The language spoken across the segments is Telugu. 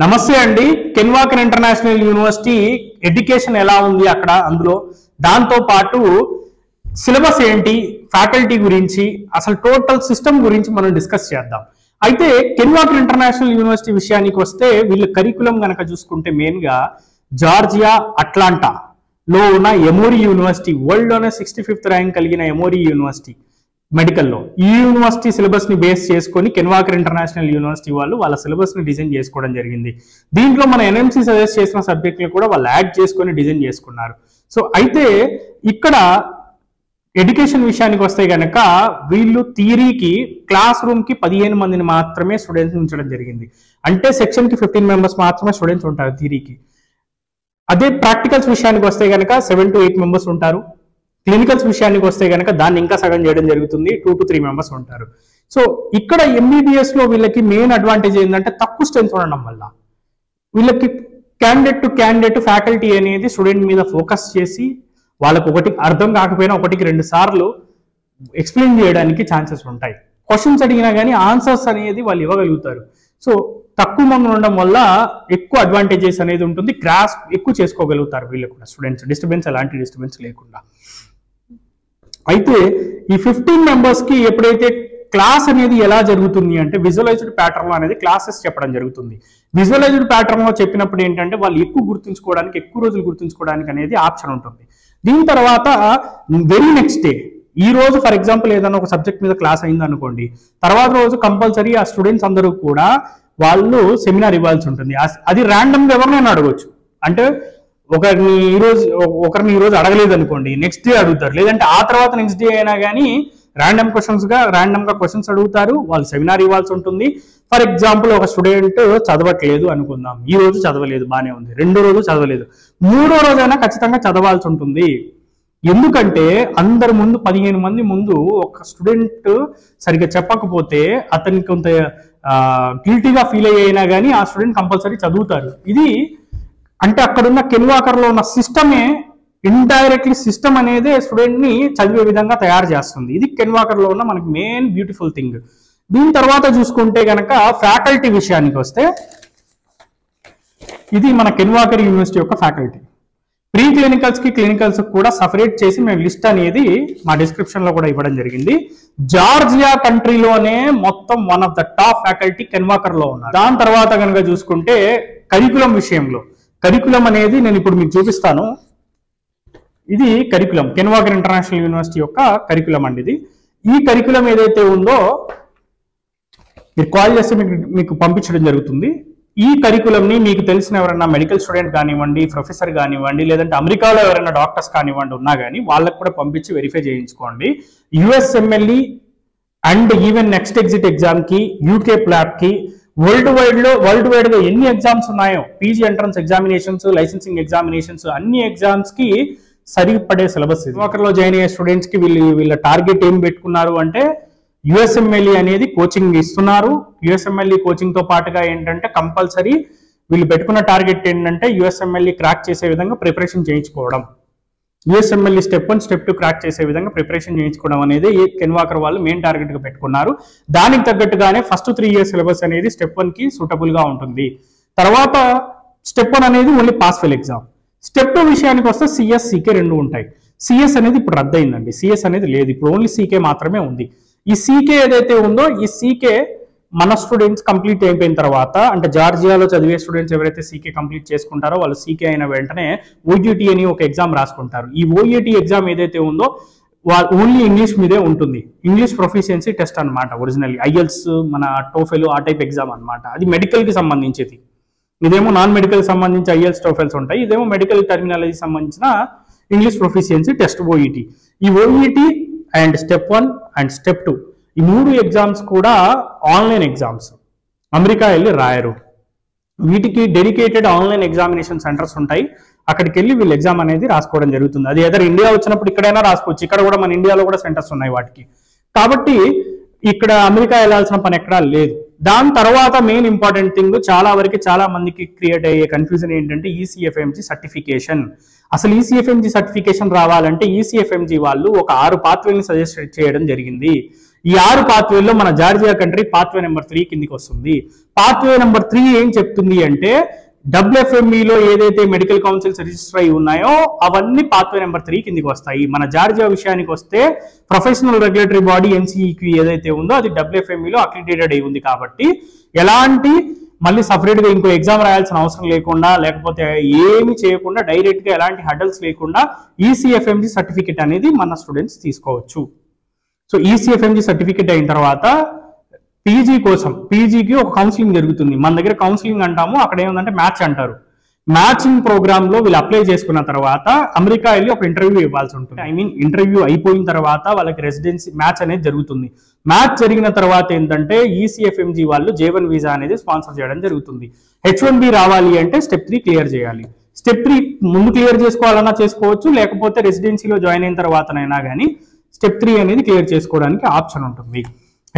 నమస్తే అండి. కెన్వాకర్ ఇంటర్నేషనల్ యూనివర్సిటీ ఎడ్యుకేషన్ ఎలా ఉంది అక్కడ, అందులో దాంతో పాటు సిలబస్ ఏంటి, ఫ్యాకల్టీ గురించి, అసలు టోటల్ సిస్టమ్ గురించి మనం డిస్కస్ చేద్దాం. అయితే కెన్వాకర్ ఇంటర్నేషనల్ యూనివర్సిటీ విషయానికి వస్తే వీళ్ళ కరికులం గనక చూసుకుంటే మెయిన్ గా జార్జియా అట్లాంటా లో ఉన్న ఎమోరీ యూనివర్సిటీ, వరల్డ్ లోనే 65th ర్యాంక్ కలిగిన ఎమోరీ యూనివర్సిటీ మెడికల్లో, ఈ యూనివర్సిటీ సిలబస్ ని బేస్ చేసుకొని కెన్వాకర్ ఇంటర్నేషనల్ యూనివర్సిటీ వాళ్ళు వాళ్ళ సిలబస్ ని డిజైన్ చేసుకోవడం జరిగింది. దీంట్లో మన ఎన్ఎంసీ సజెస్ట్ చేసిన సబ్జెక్టులు కూడా వాళ్ళు యాడ్ చేసుకొని డిజైన్ చేసుకున్నారు. సో అయితే ఇక్కడ ఎడ్యుకేషన్ విషయానికి వస్తే కనుక వీళ్ళు థియరీకి క్లాస్ రూమ్ కి 15 మందిని మాత్రమే స్టూడెంట్స్ ఉంచడం జరిగింది. అంటే సెక్షన్ కి 15 మెంబర్స్ మాత్రమే స్టూడెంట్స్ ఉంటారు థియరీకి. అదే ప్రాక్టికల్స్ విషయానికి వస్తే కనుక 7 to 8 మెంబర్స్ ఉంటారు. క్లినికల్స్ విషయానికి వస్తే కనుక దాన్ని ఇంకా సగం చేయడం జరుగుతుంది, 2 to 3 మెంబర్స్ ఉంటారు. సో ఇక్కడ ఎంబీబీఎస్ లో వీళ్ళకి మెయిన్ అడ్వాంటేజ్ ఏంటంటే తక్కువ స్ట్రెంత్ ఉండడం వల్ల వీళ్ళకి క్యాండిడేట్ టు క్యాండిడేట్ ఫ్యాకల్టీ అనేది స్టూడెంట్ మీద ఫోకస్ చేసి వాళ్ళకు ఒకటి అర్థం కాకపోయినా 1-2 సార్లు ఎక్స్ప్లెయిన్ చేయడానికి ఛాన్సెస్ ఉంటాయి. క్వశ్చన్స్ అడిగినా కానీ ఆన్సర్స్ అనేది వాళ్ళు ఇవ్వగలుగుతారు. సో తక్కువ మంది ఉండడం వల్ల ఎక్కువ అడ్వాంటేజెస్ అనేది ఉంటుంది, గ్రాస్ ఎక్కువ చేసుకోగలుగుతారు వీళ్ళు కూడా స్టూడెంట్స్, డిస్టర్బెన్స్ ఎలాంటి డిస్టర్బెన్స్ లేకుండా. అయితే ఈ 15 మెంబర్స్ కి ఎప్పుడైతే క్లాస్ అనేది ఎలా జరుగుతుంది అంటే విజువలైజ్డ్ ప్యాటర్న్ లో అనేది క్లాసెస్ చెప్పడం జరుగుతుంది. విజువలైజ్డ్ ప్యాటర్న్ లో చెప్పినప్పుడు ఏంటంటే వాళ్ళు ఎక్కువ గుర్తుంచుకోవడానికి, ఎక్కువ రోజులు గుర్తుంచుకోవడానికి అనేది ఆప్షన్ ఉంటుంది. దీని తర్వాత వెరీ నెక్స్ట్ డే, ఈ రోజు ఫర్ ఎగ్జాంపుల్ ఏదైనా ఒక సబ్జెక్ట్ మీద క్లాస్ అయింది అనుకోండి, తర్వాత రోజు కంపల్సరీ ఆ స్టూడెంట్స్ అందరూ కూడా వాళ్ళు సెమినార్ ఇవ్వాల్సి ఉంటుంది. అది ర్యాండమ్ గా ఎవరినైనా అడగవచ్చు. అంటే ఒకరిని ఈ రోజు అడగలేదు అనుకోండి, నెక్స్ట్ డే అడుగుతారు, లేదంటే ఆ తర్వాత నెక్స్ట్ డే అయినా కానీ ర్యాండమ్ గా క్వశ్చన్స్ అడుగుతారు, వాళ్ళు సెమినార్ ఇవ్వాల్సి ఉంటుంది. ఫర్ ఎగ్జాంపుల్ ఒక స్టూడెంట్ చదవట్లేదు అనుకుందాం, ఈ రోజు చదవలేదు, బానే ఉంది, రెండో రోజు చదవలేదు, మూడో రోజైనా ఖచ్చితంగా చదవాల్సి ఉంటుంది. ఎందుకంటే అందరి ముందు 15 మంది ముందు ఒక స్టూడెంట్ సరిగ్గా చెప్పకపోతే అతనికి కొంత గిల్టీగా ఫీల్ అయినా కానీ ఆ స్టూడెంట్ కంపల్సరీ చదువుతారు. ఇది అంటే అక్కడున్న కెన్వాకర్ లో ఉన్న సిస్టమే, ఇండైరెక్ట్లీ సిస్టమ్ అనేది స్టూడెంట్ ని చదివే విధంగా తయారు చేస్తుంది. ఇది కెన్వాకర్ లో ఉన్న మనకి మెయిన్ బ్యూటిఫుల్ థింగ్. దీని తర్వాత చూసుకుంటే కనుక ఫ్యాకల్టీ విషయానికి వస్తే ఇది మన కెన్వాకర్ యూనివర్సిటీ యొక్క ఫ్యాకల్టీ. ప్రీ క్లినికల్స్ కి క్లినికల్స్ కూడా సపరేట్ చేసి మేము లిస్ట్ అనేది మా డిస్క్రిప్షన్ లో కూడా ఇవ్వడం జరిగింది. జార్జియా కంట్రీలోనే మొత్తం one of the top faculty కెన్వాకర్ లో ఉన్నారు. దాని తర్వాత కనుక చూసుకుంటే కరికులం విషయంలో, కరికులం అనేది నేను ఇప్పుడు మీకు చూపిస్తాను. ఇది కరికులం, కెన్వాకర్ ఇంటర్నేషనల్ యూనివర్సిటీ యొక్క కరికులం అండి. ఇది ఈ కరికులం ఏదైతే ఉందో మీరు కాల్ చేస్తే మీకు పంపించడం జరుగుతుంది. ఈ కరికులం ని మీకు తెలిసిన ఎవరైనా మెడికల్ స్టూడెంట్ కానివ్వండి, ప్రొఫెసర్ కానివ్వండి, లేదంటే అమెరికాలో ఎవరైనా డాక్టర్స్ కానివ్వండి ఉన్నా కానీ వాళ్ళకు కూడా పంపించి వెరిఫై చేయించుకోండి. USMLE and even next exit exam కి, యూకే ప్లాప్ కి, వరల్డ్ వైడ్ గా ఎన్ని ఎగ్జామ్స్ ఉన్నాయో, PG entrance examinations, licensing examinations, అన్ని ఎగ్జామ్స్ కి సరిపడే సిలబస్. కెన్వాకర్ లో జాయిన్ అయ్యే స్టూడెంట్స్ కి వీళ్ళ టార్గెట్ ఏం పెట్టుకున్నారు అంటే యుఎస్ఎంఎల్ఈ అనేది కోచింగ్ ఇస్తున్నారు. యుఎస్ఎంఎల్ఈ కోచింగ్ తో పాటుగా ఏంటంటే కంపల్సరీ వీళ్ళు పెట్టుకున్న టార్గెట్ ఏంటంటే యుఎస్ఎంఎల్ఈ క్రాక్ చేసే విధంగా ప్రిపరేషన్ చేయించుకోవడం. యుఎస్ఎంఎల్ఈ స్టెప్ 1, స్టెప్ 2 క్రాక్ చేసే విధంగా ప్రిపరేషన్ చేయించుకోవడం అనేది ఈ కెన్వాకర్ వాళ్ళు మెయిన్ టార్గెట్ గా పెట్టుకున్నారు. దానికి తగ్గట్టుగానే ఫస్ట్ 3 years సిలబస్ అనేది స్టెప్ 1 కి సూటబుల్ గా ఉంటుంది. తర్వాత స్టెప్ 1 అనేది only pass fail exam. Step 2 విషయానికి వస్తే సిఎస్, సీకే 2 ఉంటాయి. సిఎస్ అనేది ఇప్పుడు రద్దయిందండి, సిఎస్ అనేది లేదు, ఇప్పుడు ఓన్లీ సీకే మాత్రమే ఉంది. ఈ సీకే ఏదైతే ఉందో ఈ సీకే మన స్టూడెంట్స్ కంప్లీట్ అయిపోయిన తర్వాత, అంటే జార్జియాలో చదివే స్టూడెంట్స్ ఎవరైతే సీకే కంప్లీట్ చేసుకుంటారో వాళ్ళు సీకే అయిన వెంటనే ఓయూటీ అని ఒక ఎగ్జామ్ రాసుకుంటారు. ఈ ఓయూటీ ఎగ్జామ్ ఏదైతే ఉందో ఓన్లీ ఇంగ్లీష్ మీదే ఉంటుంది. ఇంగ్లీష్ ప్రొఫిషియన్సీ టెస్ట్ అనమాట. ఒరిజినల్లీ ఐఎల్స్, మన టోఫెల్ ఆ టైప్ ఎగ్జామ్ అనమాట. అది మెడికల్ కి సంబంధించేది. ఇదేమో నాన్ మెడికల్ సంబంధించి ఐఎల్స్, టోఫెల్స్ ఉంటాయి. ఇదేమో మెడికల్ టర్మినాలజీ సంబంధించిన ఇంగ్లీష్ ప్రొఫిషియన్సీ టెస్ట్ ఓఈటీ. ఈ ఓఈటీ అండ్ స్టెప్ 1 అండ్ స్టెప్ 2 ఈ 3 ఎగ్జామ్స్ కూడా ఆన్లైన్ ఎగ్జామ్స్, అమెరికా వెళ్ళి రాయరు. వీటికి డెడికేటెడ్ ఆన్లైన్ ఎగ్జామినేషన్ సెంటర్స్ ఉంటాయి. అక్కడికి వెళ్ళి వీళ్ళు ఎగ్జామ్ అనేది రాసుకోవడం జరుగుతుంది. అది ఎదర్ ఇండియా వచ్చినప్పుడు ఇక్కడైనా రాసుకోవచ్చు, ఇక్కడ కూడా మన ఇండియాలో కూడా సెంటర్స్ ఉన్నాయి వాటికి. కాబట్టి ఇక్కడ అమెరికా వెళ్ళాల్సిన పని ఎక్కడా లేదు. దాని తర్వాత మెయిన్ ఇంపార్టెంట్ థింగ్, చాలా మందికి క్రియేట్ అయ్యే కన్ఫ్యూజన్ ఏంటంటే ఈసీఎఫ్ఎంజీ సర్టిఫికేషన్. అసలు ఈసీఎఫ్ఎంజీ సర్టిఫికేషన్ రావాలంటే ఈసీఎఫ్ఎంజీ వాళ్ళు ఒక 6 పాత్వేల్ని సజెస్ట్ చేయడం జరిగింది. ఈ 6 పాత్వేల్లో మన జార్జియా కంట్రీ పాత్వే నెంబర్ 3 కిందికి వస్తుంది. పాత్వే నెంబర్ 3 ఏం చెప్తుంది అంటే WFMEలో ఏదైతే మెడికల్ కౌన్సిల్స్ రిజిస్టర్ అయి ఉన్నాయో అవన్నీ పాత్వే నెంబర్ 3 కిందికి వస్తాయి. మన జార్జియా విషయానికి వస్తే ప్రొఫెషనల్ రెగ్యులేటరీ బాడీ NCEQ ఏదైతే ఉందో అది WFMEలో అక్రిడిటేటెడ్ అయి ఉంది కాబట్టి ఎలాంటి మళ్ళీ సపరేట్ గా ఇంకో ఎగ్జామ్ రాయాల్సిన అవసరం లేకుండా, లేకపోతే ఏమి చేయకుండా డైరెక్ట్ గా ఎలాంటి హడల్స్ లేకుండా ECFMG సర్టిఫికెట్ అనేది మన స్టూడెంట్స్ తీసుకోవచ్చు. సో ECFMG సర్టిఫికెట్ అయిన తర్వాత పీజీ కోసం, పీజీకి ఒక కౌన్సిలింగ్ జరుగుతుంది. మన దగ్గర కౌన్సిలింగ్ అంటాము, అక్కడ ఏముందంటే మ్యాచ్ అంటారు. మ్యాచింగ్ ప్రోగ్రామ్ లో వీళ్ళు అప్లై చేసుకున్న తర్వాత అమెరికా వెళ్ళి ఒక ఇంటర్వ్యూ ఇవ్వాల్సి ఉంటుంది. ఇంటర్వ్యూ అయిపోయిన తర్వాత వాళ్ళకి రెసిడెన్సీ మ్యాచ్ అనేది జరుగుతుంది. మ్యాచ్ జరిగిన తర్వాత ఏంటంటే ECFMG వాళ్ళు J1 వీసా అనేది స్పాన్సర్ చేయడం జరుగుతుంది. H1B రావాలి అంటే స్టెప్ 3 క్లియర్ చేయాలి. స్టెప్ 3 ముందు క్లియర్ చేసుకోవాలన్నా చేసుకోవచ్చు, లేకపోతే రెసిడెన్సీలో జాయిన్ అయిన తర్వాతనైనా కానీ స్టెప్ 3 అనేది క్లియర్ చేసుకోవడానికి ఆప్షన్ ఉంటుంది.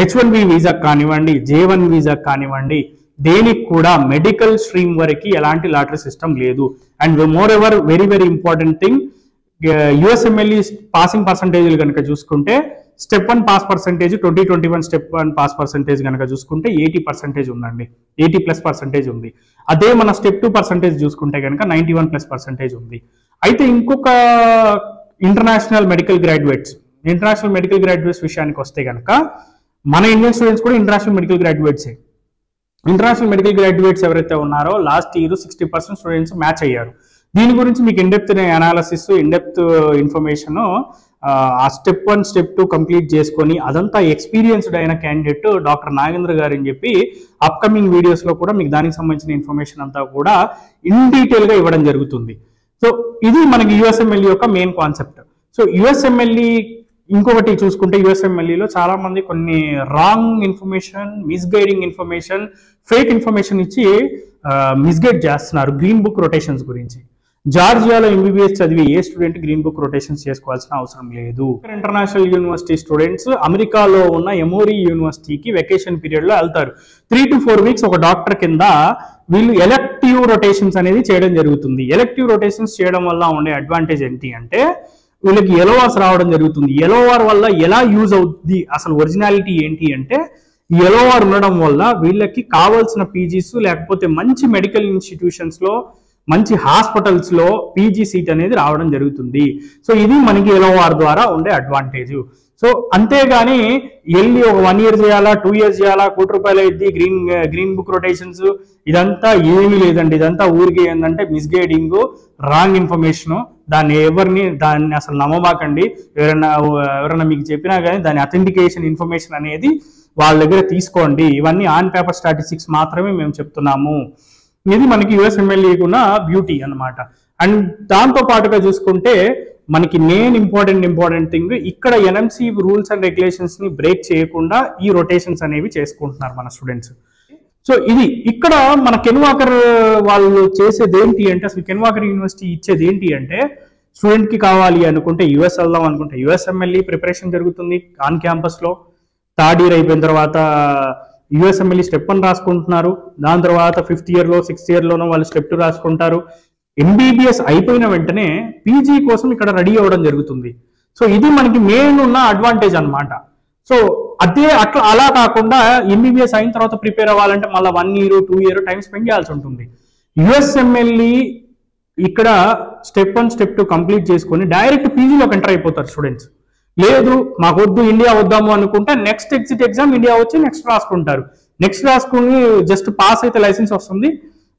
H1B వీసా కానివ్వండి, J1 వీసా కానివ్వండి, దేనికి కూడా మెడికల్ స్ట్రీమ్ వరకు ఎలాంటి లాటరీ సిస్టమ్ లేదు. And moreover very important thing, USMLE passing పర్సంటేజ్లు కనుక చూసుకుంటే step 1 pass percentage 2021 step 1 pass percentage కనుక చూసుకుంటే 80% ఉందండి, 80+% ఉంది. అదే మన స్టెప్ 2 పర్సంటేజ్ చూసుకుంటే కనుక 91+% ఉంది. అయితే ఇంకొక ఇంటర్నేషనల్ మెడికల్ గ్రాడ్యుయేట్స్ విషయానికి వస్తే కనుక మన ఇండియన్ స్టూడెంట్స్ కూడా ఇంటర్నేషనల్ మెడికల్ గ్రాడ్యుయేట్స్ ఎవరైతే ఉన్నారో లాస్ట్ ఇయర్ 60% స్టూడెంట్స్ మ్యాచ్ అయ్యారు. దీని గురించి మీకు ఇన్డెప్త్ అనాలిసిస్, ఇన్డెప్త్ ఇన్ఫర్మేషన్ ఆ స్టెప్ 1 స్టెప్ 2 కంప్లీట్ చేసుకొని అదంతా ఎక్స్పీరియన్స్డ్ అయిన క్యాండిడేట్ డాక్టర్ నాగేంద్ర గారు అని చెప్పి అప్కమింగ్ వీడియోస్ లో కూడా మీకు దానికి సంబంధించిన ఇన్ఫర్మేషన్ అంతా కూడా ఇన్ డీటెయిల్ గా ఇవ్వడం జరుగుతుంది. సో ఇది మనకి USMLE యొక్క మెయిన్ కాన్సెప్ట్. సో USMLE ఇంకొకటి చూసుకుంటే USMLEలో చాలా మంది కొన్ని wrong information, misguiding information, fake information ఇచ్చి మిస్గైడ్ చేస్తున్నారు గ్రీన్ బుక్ రొటేషన్స్ గురించి. జార్జియాలో MBBS చదివి ఏ స్టూడెంట్ గ్రీన్ బుక్ రొటేషన్స్ చేసుకోవాల్సిన అవసరం లేదు. ఇంటర్నేషనల్ యూనివర్సిటీ స్టూడెంట్స్ అమెరికాలో ఉన్న ఎమోరీ యూనివర్సిటీకి వెకేషన్ పీరియడ్ లో వెళ్తారు. 3 to 4 weeks ఒక డాక్టర్ కింద వీళ్ళు ఎలెక్టివ్ రొటేషన్స్ అనేది చేయడం జరుగుతుంది. ఎలెక్టివ్ రొటేషన్స్ చేయడం వల్ల ఉండే అడ్వాంటేజ్ ఏంటి అంటే వీళ్ళకి LORs రావడం జరుగుతుంది. LOR వల్ల ఎలా యూజ్ అవుతుంది, అసలు ఒరిజినాలిటీ ఏంటి అంటే LOR ఉండడం వల్ల వీళ్ళకి కావాల్సిన పీజీస్ లేకపోతే మంచి మెడికల్ ఇన్స్టిట్యూషన్స్ లో, మంచి హాస్పిటల్స్ లో పీజీ సీట్ అనేది రావడం జరుగుతుంది. సో ఇది మనకి LOR ద్వారా ఉండే అడ్వాంటేజ్. సో అంతేగాని వెళ్ళి ఒక 1 year చేయాలా, 2 years చేయాలా, ₹1,00,000 అయింది గ్రీన్ బుక్ రొటేషన్స్, ఇదంతా ఏమీ లేదండి. ఇదంతా ఊరికి ఏంటంటే మిస్గైడింగ్, రాంగ్ ఇన్ఫర్మేషన్. దాన్ని అసలు నమ్మబాకండి. ఎవరైనా మీకు చెప్పినా కానీ దాని అథెంటికేషన్ ఇన్ఫర్మేషన్ అనేది వాళ్ళ దగ్గర తీసుకోండి. ఇవన్నీ ఆన్ పేపర్ స్టాటిస్టిక్స్ మాత్రమే మేము చెప్తున్నాము. ఇది మనకి USMLE ఉన్న బ్యూటీ అన్నమాట. అండ్ దాంతో పాటుగా చూసుకుంటే మనకి మెయిన్ ఇంపార్టెంట్ థింగ్, ఇక్కడ NMC రూల్స్ అండ్ రెగ్యులేషన్స్ ని బ్రేక్ చేయకుండా ఈ రొటేషన్స్ అనేవి చేసుకుంటున్నారు మన స్టూడెంట్స్. సో ఇది ఇక్కడ మన కెన్ వాకర్ వాళ్ళు చేసేది ఏంటి అంటే, అసలు కెన్ వాకర్ యూనివర్సిటీ ఇచ్చేది ఏంటి అంటే, స్టూడెంట్ కి కావాలి అనుకుంటే US వెళ్దాం అనుకుంటే USMLE ప్రిపరేషన్ జరుగుతుంది ఆన్ క్యాంపస్ లో. 3rd year అయిపోయిన తర్వాత USMLE స్టెప్ 1 రాసుకుంటున్నారు. దాని తర్వాత 5th year లో 6th year లోనో వాళ్ళు స్టెప్ 2 రాసుకుంటారు. MBBS అయిపోయిన వెంటనే పీజీ కోసం ఇక్కడ రెడీ అవ్వడం జరుగుతుంది. సో ఇది మనకి మెయిన్ ఉన్న అడ్వాంటేజ్ అన్నమాట. సో అలా కాకుండా MBBS అయిన తర్వాత ప్రిపేర్ అవ్వాలంటే మళ్ళీ 1 year 2 year టైం స్పెండ్ చేయాల్సి ఉంటుంది. USMLE ఇక్కడ స్టెప్ 1 స్టెప్ 2 కంప్లీట్ చేసుకొని డైరెక్ట్ పీజీలోకి ఎంటర్ అయిపోతారు స్టూడెంట్స్. లేదు మాకు వద్దు ఇండియా వద్దాము అనుకుంటే నెక్స్ట్ ఎగ్జిట్ ఎగ్జామ్ ఇండియా వచ్చి నెక్స్ట్ రాసుకుంటారు. నెక్స్ట్ రాసుకుని జస్ట్ పాస్ అయితే లైసెన్స్ వస్తుంది.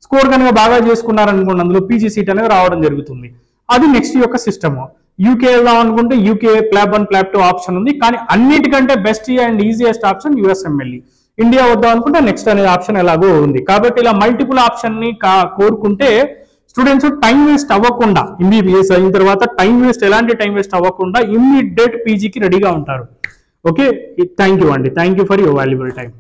స్కోర్ కనుక బాగా చేసుకున్నారనుకోండి అందులో పీజీ సీట్ అనేది రావడం జరుగుతుంది. అది నెక్స్ట్ యొక్క సిస్టమ్. UK వెళ్దాం అనుకుంటే UK ప్లాబ్ 1 ప్లాబ్ 2 ఆప్షన్ ఉంది. కానీ అన్నిటికంటే best and easiest option USMLE. India వద్దాం అనుకుంటే నెక్స్ట్ అనే ఆప్షన్ ఎలాగో ఉంది. కాబట్టి ఇలా మల్టిపుల్ ఆప్షన్ ని కోరుకుంటే స్టూడెంట్స్ టైం వేస్ట్ అవ్వకుండా, MBBS అయిన తర్వాత ఎలాంటి టైం వేస్ట్ అవ్వకుండా ఇమ్మీడియట్ పీజీకి రెడీగా ఉంటారు. ఓకే, థ్యాంక్ యూ అండి. Thank you for your valuable time.